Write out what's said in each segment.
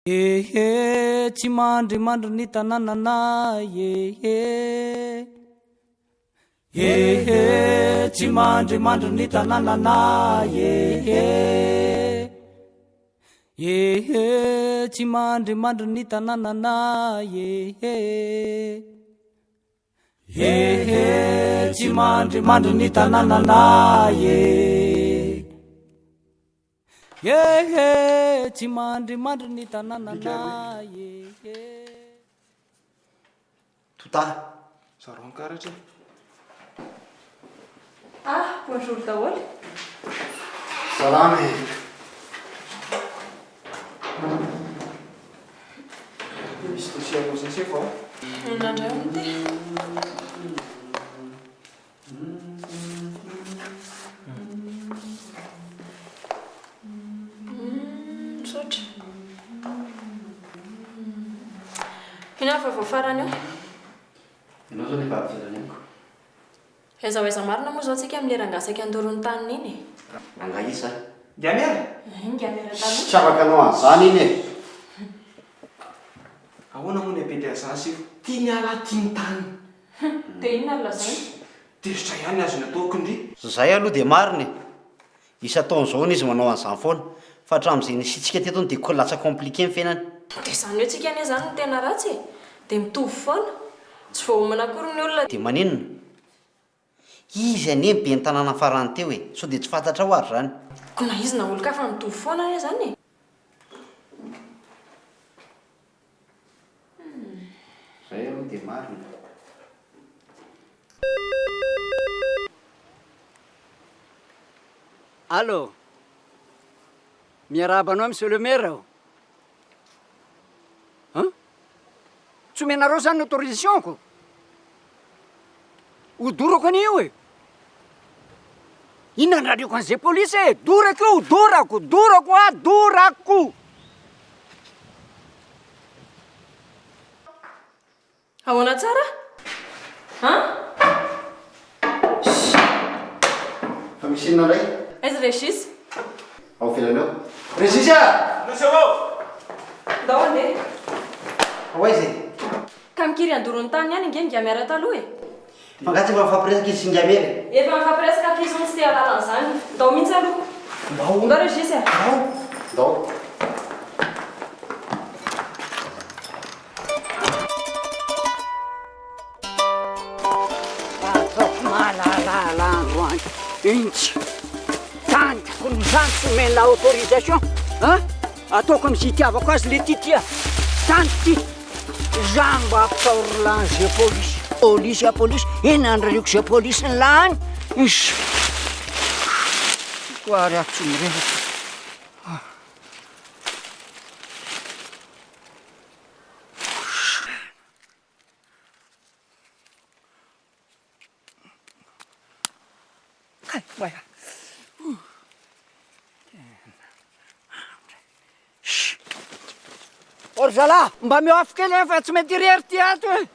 Tsy mandry ny tanànana tsy mandry ny tanànana tsy mandry ny tanànana tsy mandry ny tanànana tsy mandry ny tanànana Tota, saron karatra. Bonjour daholo. Salamy. Misy dosie amosasy fa Nandray ty. Sotra. Ina fa voafarany io? ianao zao nefa afivelany amiko. Aiza marina moa zao antsika amin'ny lerangasaka andorony taniny iny. Angaisa. Gamera? Gamera tany. Tsy afaka anao an'izany iny e. Ahoana moa ny apety azasy io? Tia miala tia ny tany. Dia inona no lazany? Tezotra ihany azo nataoko indry. Zay aloha dia marina e. Isa-taon'izao izy manao an'izany foana. Fa hatramin'izay nisitsika teto dia koa compliqué ny fiainany. Dia izany hoe tsika anie zany no tena ratsy e. Dia mitovy foana. Tsy voahomana akory ny olona. Dia maninona? Izy anie be ny tanàna farany teo e. So dia tsy fantatra ho ary zany. Ko na izy na olo-ka fa mitovy foana anie zany e. Zay aloha dia marina. Allô? Miarabanao monsieur le maire aho. Tsy omenareo zany ny autorisation-ko. Hodorako an'io e. Inona nrarioko an'izay polisy e? Dorako io, dorako. Ahoana tsara? Fa misy inona indray? Aiza Régis? Ao filanao. Régisa! Monsieur Mo! Dao andeha. Ao aiza e? Ka mikiry andorony tany ihany nge ngamiara taloha e. Fangatsy efa mifampiresaka izy sy ngamera. Efa mifampiresaka fizony tsy te halalana izany. Dao mihitsy aloha. Ndao Régis e. Dao. Ataoko malalala androany. Intsy. Tandriko ny zany tsy omena autorisation. Ataoko amin'izay itiavako azy le titia. Tanty ty. Zambo apitaorolany zay polisy. Polisy. Ena andrarioko zay polisy ny lany. Isy. Ko ary atsy mirehatra. Ory zalahy, mba miafo kely fa tsy mety irery ty ato e.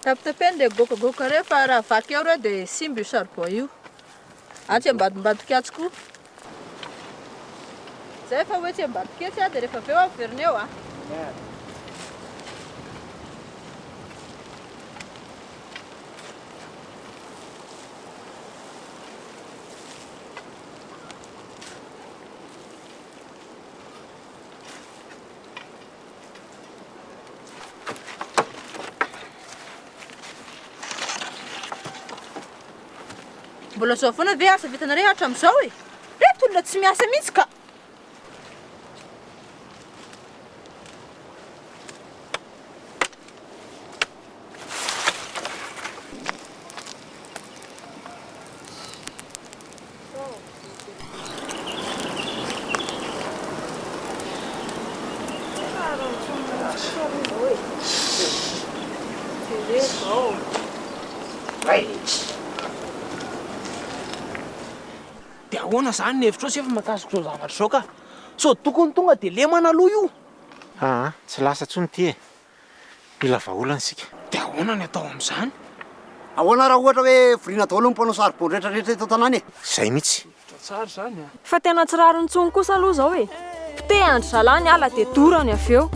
Tapitapeny dia gokagoka rehefa raha vaky eo reo dia simba io charbon io. Tsy ambadimbadika atsy koa. Zay efa hoe tsy ambadika atsy dia rehefa avy eo averina eo Mbola zao foana ve asa vitanareo hatramin'izao e? Reto olona tsy miasa mihitsy ka. Dia ahoana zany ny hevitra ao sy efa makasiko zao zavatra zao ka? So tokony tonga dia lemana aloha io. Tsy lasa tsony ty e. Mila vaolana sika. Dia ahoana ny atao amin'izany? ahoana raha ohatra hoe virina daholo ny mpanao saribao rehetrarehetra eto tanàny e. Zay mihitsy tsara zany a. Fa tena tsy rariny tsony kosa aloha zao e. Pite andro zalany ala dia dorany avy eo.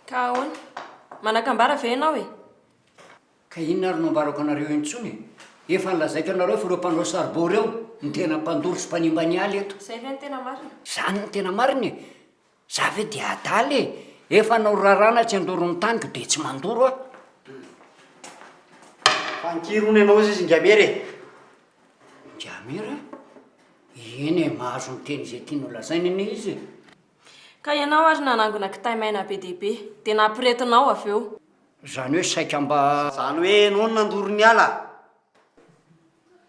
Ka ahoana? Manakambara ve ianao e? Ka inona ary no ambarako anareo intsony efa nilazaiko anareo fa ireo mpanao saribao reo ny tena mpandoro sy mpanimba ny aly eto. Zay ve ny tena marina? Zany ny tena mariny za ve dia adaly e efa nao rarana tsy andorony taniko dia tsy mandoro a. Fankirony ianao izy ngamere. Ngamera eny e mahazo ny teny izay tianao lazaina ane izy. Ka ianao ary nanangona kitay maina be dia be dia nampiretinao avy eo. Zany hoe saika mba Zany hoe noho ny nandoro ny ala.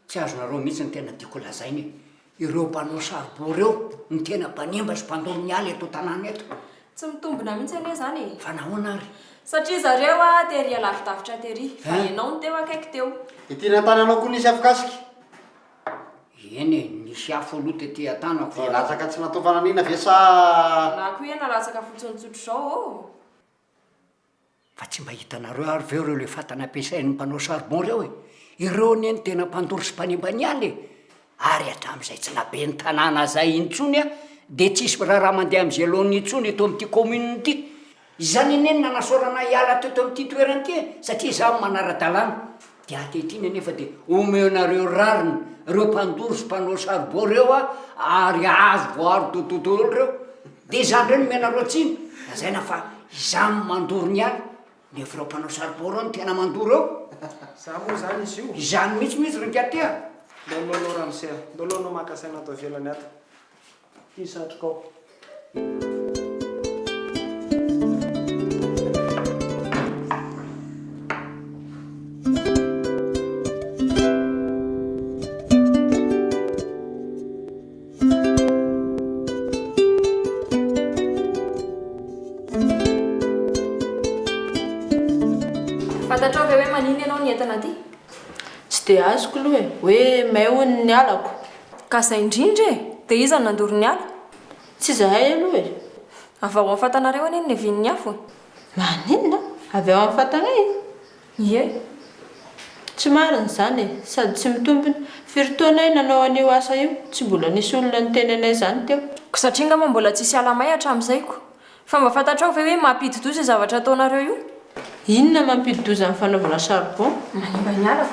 tsy azonareo mihitsy ny tena tiako lazaina ireo mpanao saribao reo ny tena mpanimba sy mpandoro ny ala eto tanàna eto. Tsy mitombina mihitsy anie zany e. Fa nahoana ary Satria zareo a tery alavidavitra tery fa ianao ny teo akaiky teo. Ity tanànao koa nisy afokasika. eny e nisy afo aloha tetỳ an-tanako Dia fa latsaka tsy natao fananiana ve sa Na koa iana latsaka fotsonitsotro zao ô. fa tsy mba hitanareo ary veo reo le fatana ampiasain'ny mpanao saribao reo e ireo neny tena mpandoro sy mpanimba ny aly ary hatramin'izay tsy nabe ny tanàna zay intsony a dia tsisy raha mandeha amin'izay alohan'ny intsony eto amin'ity commune ity izany eneny nanasorana hiala teto amin'ity toerana ity satria za manara-dalàna dia atetiny anefa dia omenareo rariny ireo mpandoro sy mpanao saribao reo a ary azo voary totontolo reo dia izany reo nomenareo tsiny lazaina fa izany mandoro ny aly nefa ireo mpanao saribao reo no tena mandoro eo. Za moa zany izy io Izany mihitsy rangatea. ndolonao ramosea ndolonao makasaina atao velany ato ty satrokao. Fantatrao ve hoe manino ianao ny entana ty? Tsy dia azoko aloha e hoe may hono ny alako. Ka zay indrindra e dia iza no nandoro ny ala? Tsy zahay aloha e. Avy ao amin'ny fantanareo aniny ny vinin'ny afo. Maninona? Avy ao amin'ny fatanay? Ie. Tsy marina zany e sady tsy mitombina. Firy-taonay nanao an'io asa io tsy mbola nisy olona niteny anay zany teo. Ko satria angamba mbola tsisy ala may hatramin'izayko. Fa mba fantatrao ve hoe mampidi-doza zavatra ataonareo io? Inona mampidi-doza amin'ny fanaovana saribao? Manimba ny ala.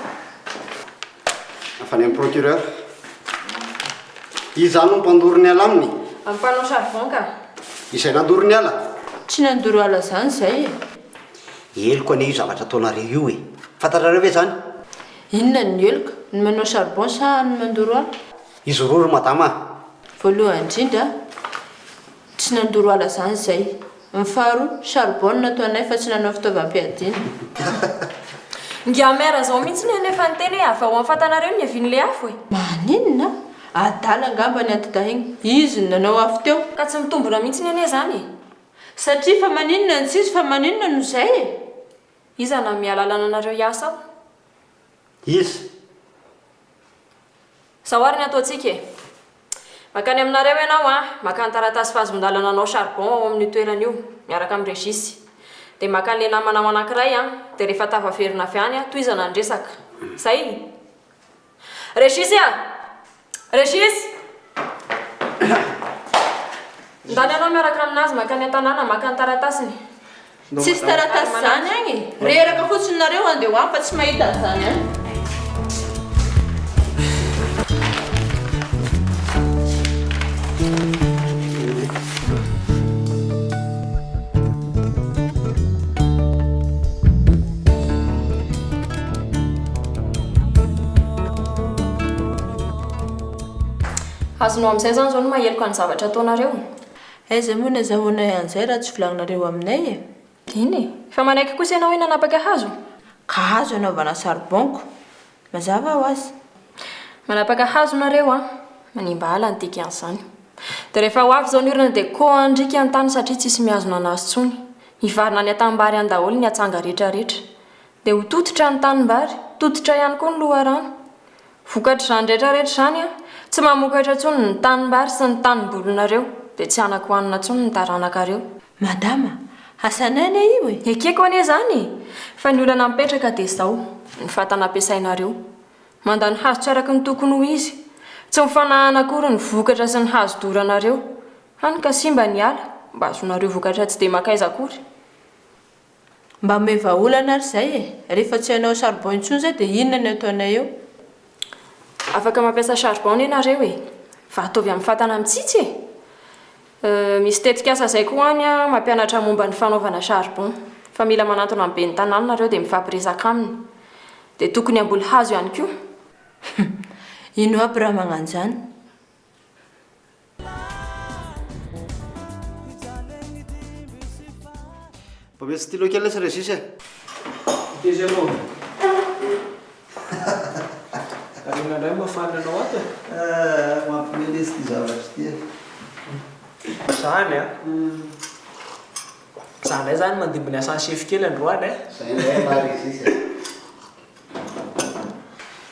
Afany amin'ny procureur. Izany no mpandoro ny ala aminy. Amin'ny mpanao saribao ka. Izay nandoro ny ala. Tsy nandoro ala zany zay e. Heliko ane io zavatra ataonareo io e. Fantatrareo ve zany? Inona ny eloka? Ny manao saribao sa ny mandoro ala? Izy roa ro madama. Voalohany indrindra tsy nandoro ala zany zay. Ny faharoa saribao no nataonay fa tsy nanao fitaovam-piadiana. Ngiamera zao mihitsy ny nefa niteny hoe avy ao amin'ny fantanareo ny avin'le afo e. Maninona? Adala angamba ny antidahiny. Izy no nanao afo teo. Ka tsy mitombona mihitsy ny ane zany e. Satria fa maninona ny tsisy fa maninona no zay e. Iza na mialalana anareo hiasa ao? Izy. Sao ary ny ataontsika e. Makany aminareo ianao a, maka ny taratasy fahazon-dalana anao charbon ao amin'ny toerana io, miaraka amin'ny regisy. Dia maka le namanao anankiray a, dia rehefa tafaverina avy any a, toizana ny resaka. Zay. Regisy a! Regisy! Ndany anao miaraka aminazy maka ny an-tanàna, maka ny taratasiny. Tsisy taratasy zany agny. Reraka fotsiny nareo andeha ho any fa tsy mahita zany any. azonao amin'izay zany zao no maheloko ny zavatra ataonareo. Aiza moa nazahoana an'izay raha tsy volagninareo aminay e. Iny e, fa manaiky kosa ianao hoe nanapaka hazo. Ka hazo anaovana saribonko. Mazava ho azy. Manapaka hazo nareo manimba ala ny dikan'izany. Dia rehefa ho avy zao ny orana dia koa andrika an-tany satria tsisy mihazona anazy tsony. Hivarina ny atambary any daholo ny atsanga rehetrarehetra. Dia ho tototra ny tanimbary, tototra ihany koa ny loharano. Vokatra izany rehetrarehetra zany tsy mamokatra tsony ny tanimbary sy ny tanimbolonareo dia tsy anako hoanina tsony ny taranakareo. Madama, asanaina io e. Ekeko anie zany fa ny olana mipetraka dia izao ny fatana ampiasainareo. Mandany hazo tsy araka ny tokony ho izy. Tsy mifanahana akory ny vokatra sy ny hazo doranareo. Hany ka simba ny ala mba azonareo vokatra tsy dia makaiza akory. Mba mevaolana ary izay e. Rehefa tsy hainao charbon intsony izay dia inona ny ataonay eo? Afaka mampiasa charbon ianareo e. Fa ataovy amin'ny fatana mitsitsy e. Misy tetikasa izay koa any mampianatra momba ny fanaovana charbon. Fa mila manantona amin'ny be ny tanàna nareo dia mifampiresaka aminy. Dia tokony amboly hazo ihany koa. Ino aby raha magnano izany? Mba misy stylo kely sy Régis e. Teza anao. Arina indray mafana anao ato e. Mampimelesy ty zavatra ty e. Zany a. Zany zany mandimbony asan'ny chef kely androany e. Zay indray na Régis e.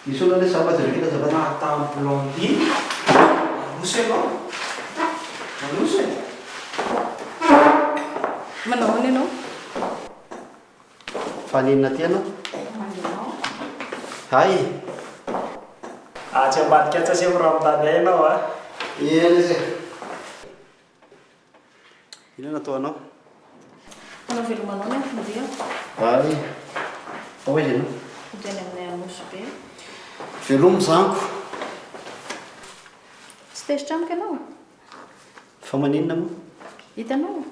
Misy olona le zavatra rekena zavatra. Natamy blondie. Manosy ianao. Manosy e. Manao ahoana ianao? Faninona ty ianao? Hay. Tsy ambadika atsasefo raha mitany ay ianao a. Eny izy. Inona nataonao? Manao velomanao ny antondia. Hay. Ao izy ianao? Hideny aminay anosy be. Velomo zanako. Tsy tezitra amiko ianao? Fa maninona moa? Hitanao?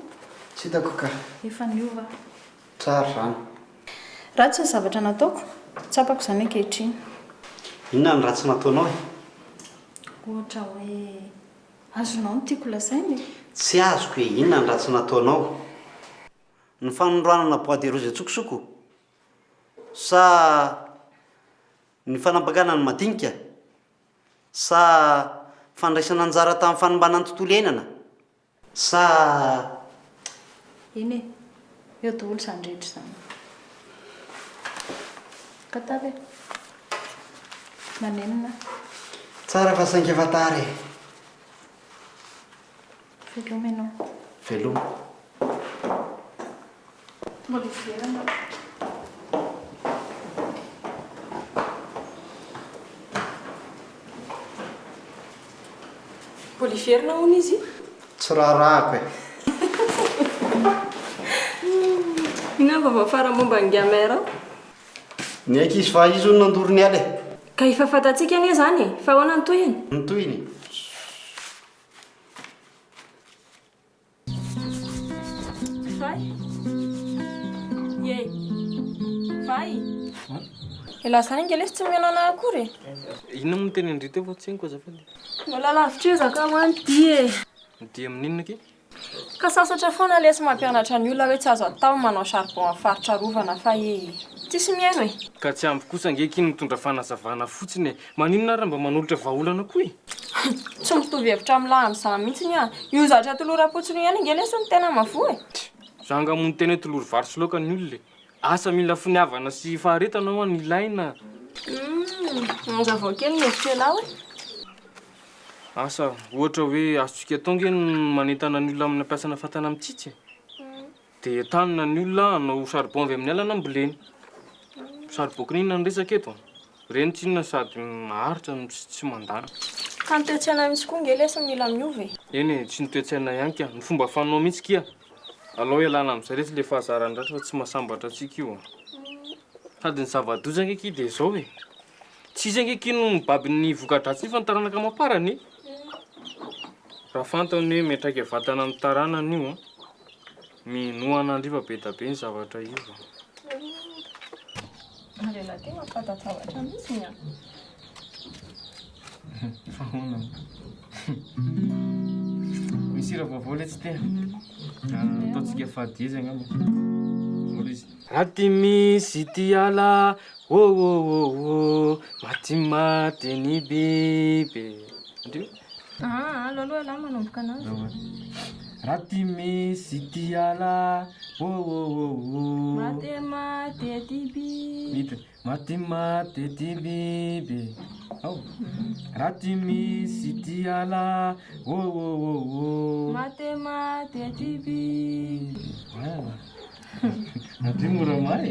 Tsy hitako ka. Efa niova. Tsara zany. Ratsy ny zavatra nataoko. Tsapako izany ankehitriny. Inona ny ratsy nataonao e? Ohatra hoe azonao no tiako lasainy. Tsy azoko e, inona ny ratsy nataonao? Ny fanondroanana bois de rose atsokosoko? Sa ny fanapakana ny madinika? Sa fandraisana anjara tamin'ny fanombanany tontolo iainana? Sa Iny e, eo daholo izany rehetra izany. Ka tavy e. Manenina. tsara fa saingy efa tary. Velomo ianao. Velomo. Mbola iverana. Mbola iverina hono izy. Tsy raharahako e. Ina va fara momba ny gamera. Ny ankizy fa izy no nandoro ny ala e. Ka efa fantatsika anie zany e. Fa ahoana ny toyiny? Ny toyiny. Vai. Yey. Vai. Ela zany ngelesy tsy mianana akory. Inona moa teny andrito fa tsy haiko azafady. Mbola lavitra io zaka hoany die. Dia amin'inona ke? Ka sasatra foana lesy mampianatra ny olona hoe tsy azo atao manao charbon amin'ny faritra rovana fa tsisy mihaino e. Ka tsy ampy kosa angeky mitondra fanazavana fotsiny e. Maninona raha mba manolotra vahaolana koa e? Tsy mitovy hevitra amin'lahy amin'izany mihitsiny a. Io zatra tolora-potsiny ihany ngelesy ny tena mavoa e. Zanga mony tena toloro vary sy laoka ny olona e. Asa mila finiavana sy faharetana ho any ilaina. Mazava kely ny hevitra elahy hoe. Asa ohatra hoe azotsika tonga ny manentana ny olona amin'ny ampiasana fatana mitsitsy. Dia tanina ny olona hanao charbon avy amin'ny alana amboleny. Charbon kinina ny resaka eto. Reny tsinona sady maharitra tsy mandana. Ka ny toe-tsaina mihitsy koa ngelesy mila miova e. Eny tsy ny toe-tsaina ihany ka. Ny fomba fanao mihitsy kia. Alao ialana amin'izay rehetra le fahazarany ratra fa tsy mahasambatra antsika io. Sady ny zava-doza angeky dia izao e. Tsisy angeky no mibaby ny voka-dratsy fa ny taranaka maparany. Raha fantany hoe metraika vatana amin'ny taranany io minoana andriva be da be ny zavatra io. Lela tena fanta-zavatra mihitsy ny a. misy raha vaovao le tsy te ataontsika fahadieza angamba raty misy ty ala maty ny biby andrio aloaloha lahy manomboka anazy raty misy ty ala maty ty biby maty ty biby ao raty misy ty ala maty ty biby andrio mora may